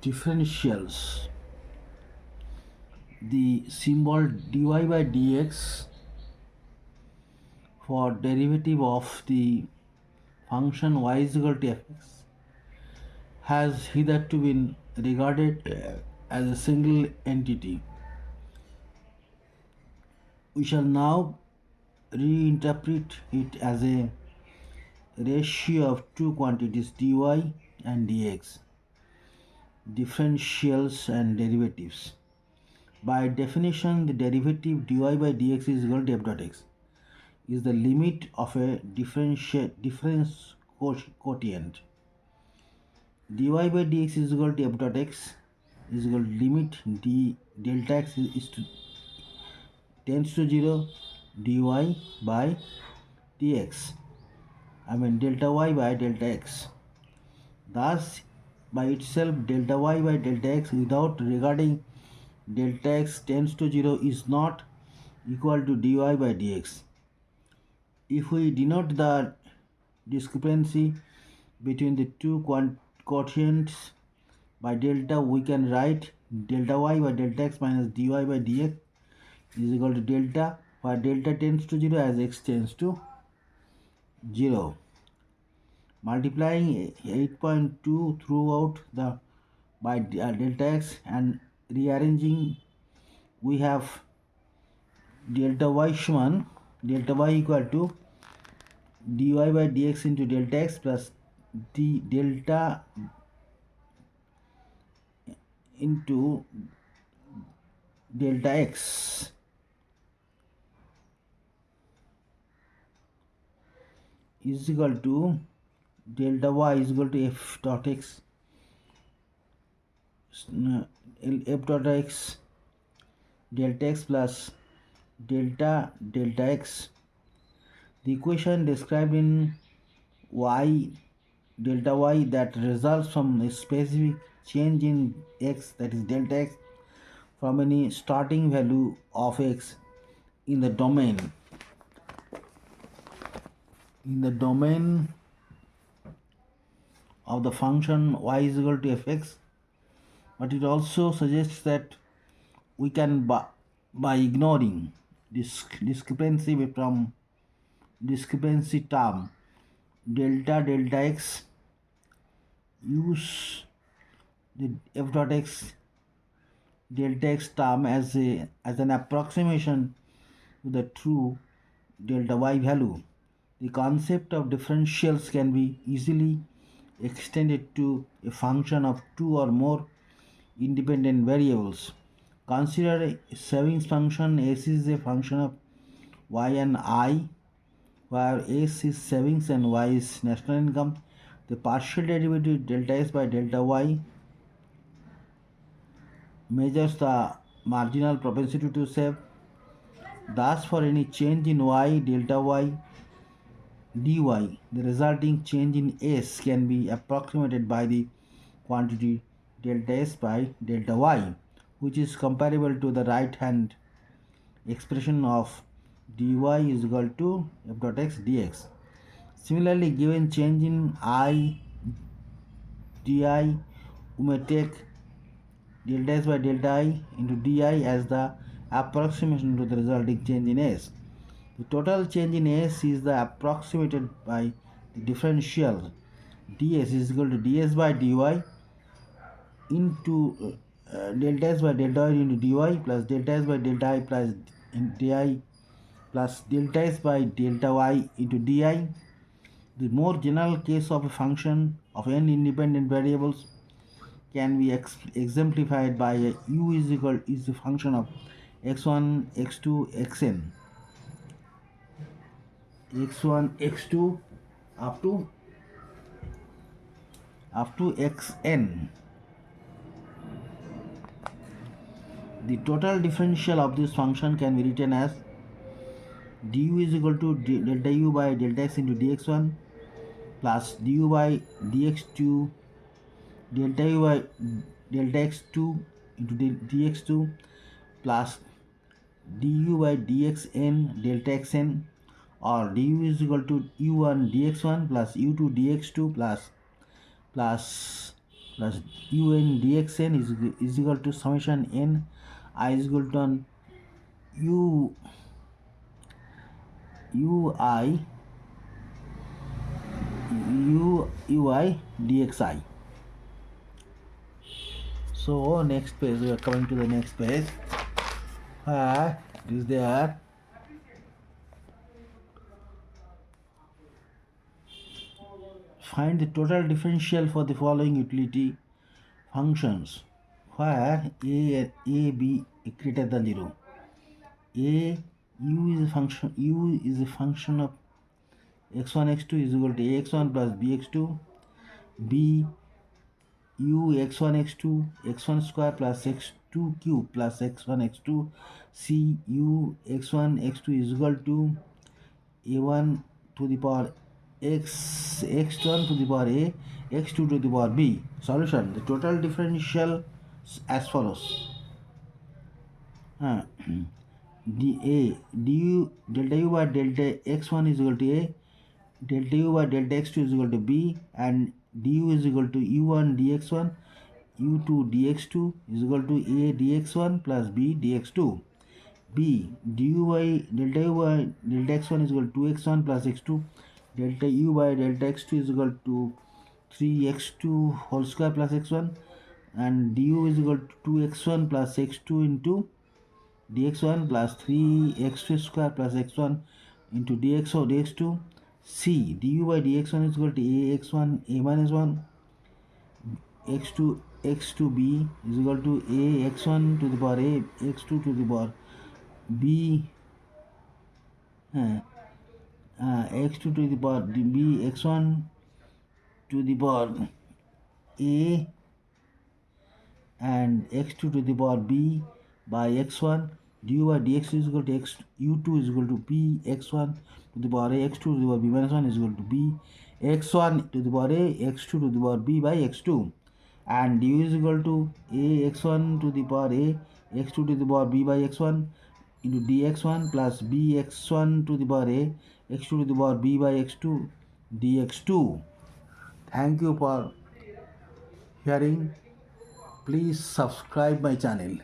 differentials, the symbol dy by dx for derivative of the function y is equal to fx has hitherto been regarded as a single entity. We shall now reinterpret it as a ratio of two quantities dy and dx, differentials and derivatives. By definition, the derivative dy by dx is equal to f dot x is the limit of a difference quotient. Dy by dx is equal to f dot x is equal to limit d delta x is to tends to 0 dy by dx. I mean delta y by delta x. Thus, by itself, delta y by delta x without regarding delta x tends to 0 is not equal to dy by dx. If we denote the discrepancy between the two quotients by delta, we can write delta y by delta x minus dy by dx is equal to delta, where delta tends to 0 as x tends to 0. Multiplying 8.2 throughout the by delta x and rearranging, we have delta y shuman delta y equal to dy by dx into delta x plus d delta into delta x is equal to delta y is equal to f dot x f dot x delta x plus delta x. The equation described in y delta y that results from a specific change in x, that is delta x, from any starting value of x in the domain of the function y is equal to fx. But it also suggests that we can, by ignoring this discrepancy term delta x, use the f dot x delta x term as an approximation to the true delta y value. The concept of differentials can be easily extended to a function of two or more independent variables. Consider a savings function. S is a function of y and I, where S is savings and y is national income. The partial derivative delta s by delta y measures the marginal propensity to save. Thus, for any change in y delta y dy, the resulting change in s can be approximated by the quantity delta s by delta y, which is comparable to the right hand expression of dy is equal to f dot x dx. Similarly, given change in I di, we may take delta s by delta I into di as the approximation to the resulting change in s. The total change in s is the approximated by the differential ds is equal to ds by dy into delta s by delta I into dy plus delta s by delta I plus di plus delta s by delta y into di. The more general case of a function of n independent variables can be exemplified by a u is the function of x1 x2 xn x1 x2 up to xn. The total differential of this function can be written as du is equal to delta u by delta x into dx1 plus du by dx2 delta u by delta x2 into dx2 plus du by dxn delta xn, or du is equal to u1 dx1 plus u2 dx2 plus plus un dxn is equal to summation n I is equal to u ui ui dxi. So next page, we are coming to the next page. It is there. Find the total differential for the following utility functions where b greater than 0. A u is a function of x1 x2 is equal to ax1 plus bx2. B u x1 x2 x1 square plus x2 cube plus x1 x2. C u x1 x2 is equal to a1 to the power x x1 to the power a x2 to the power b. Solution: the total differential as follows. uh, du delta u by delta x1 is equal to a, delta u by delta x2 is equal to b, and du is equal to u1 dx1 u2 dx2 is equal to a dx1 plus b dx2. B du by delta u by delta x1 is equal to 2x1 plus x2, delta u by delta x2 is equal to 3x2 whole square plus x1, and du is equal to 2x1 plus x2 into dx1 plus 3x2 square plus x1 into dx or dx2. C du by dx1 is equal to ax1 a minus 1 x2 x2b is equal to a x1 to the power a x2 to the power b x2 to the power b x1 to the power a and x2 to the power b by x1. Du by dx is equal to x u2 is equal to b x1 to the power a x2 to the power b minus 1 is equal to b x1 to the power a x2 to the power b by x2, and du is equal to a x1 to the power a x2 to the power b by x1 into dx1 plus b x1 to the power a x2 to the power b by x2 dx2. Thank you for hearing. Please subscribe my channel.